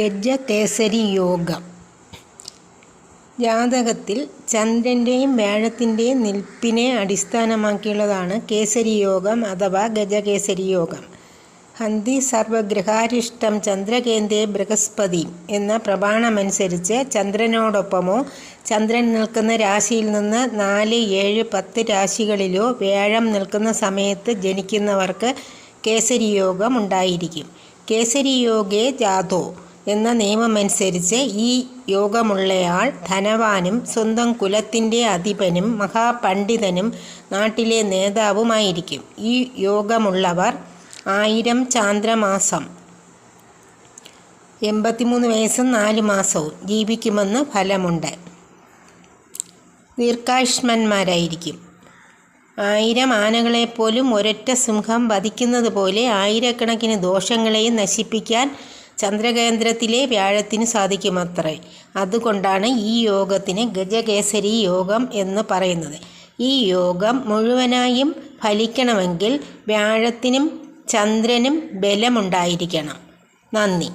ഗജകേസരി യോഗം. ജാതകത്തിൽ ചന്ദ്രൻ്റെയും വ്യാഴത്തിൻ്റെയും നിൽപ്പിനെ അടിസ്ഥാനമാക്കിയുള്ളതാണ് കേസരി യോഗം അഥവാ ഗജകേസരി യോഗം. ഹന്തി സർവഗ്രഹാരിഷ്ടം ചന്ദ്രകേന്ദ്രേ ബൃഹസ്പതി എന്ന പ്രമാണമനുസരിച്ച് ചന്ദ്രനോടൊപ്പമോ ചന്ദ്രൻ നിൽക്കുന്ന രാശിയിൽ നിന്ന് 4, 7, 10 രാശികളിലോ വ്യാഴം നിൽക്കുന്ന സമയത്ത് ജനിക്കുന്നവർക്ക് കേസരി യോഗം ഉണ്ടായിരിക്കും. കേസരി യോഗേ ജാതോ എന്ന നിയമമനുസരിച്ച് ഈ യോഗമുള്ളയാൾ ധനവാനും സ്വന്തം കുലത്തിൻ്റെ അധിപനും മഹാപണ്ഡിതനും നാട്ടിലെ നേതാവുമായിരിക്കും. ഈ യോഗമുള്ളവർ 1000 ചാന്ദ്രമാസം 83 വയസ്സും 4 മാസവും ജീവിക്കുമെന്ന് ഫലമുണ്ട്. ദീർഘായുഷ്മന്മാരായിരിക്കും. 1000 ആനകളെപ്പോലും ഒരൊറ്റ സിംഹം വധിക്കുന്നത് പോലെ ആയിരക്കണക്കിന് ദോഷങ്ങളെയും നശിപ്പിക്കാൻ ചന്ദ്രകേന്ദ്രത്തിലെ വ്യാഴത്തിന് സാധിക്കുമത്രേ. അതുകൊണ്ടാണ് ഈ യോഗത്തിന് ഗജകേസരി യോഗം എന്ന് പറയുന്നത്. ഈ യോഗം മുഴുവനായും ഫലിക്കണമെങ്കിൽ വ്യാഴത്തിനും ചന്ദ്രനും ബലമുണ്ടായിരിക്കണം. നന്ദി.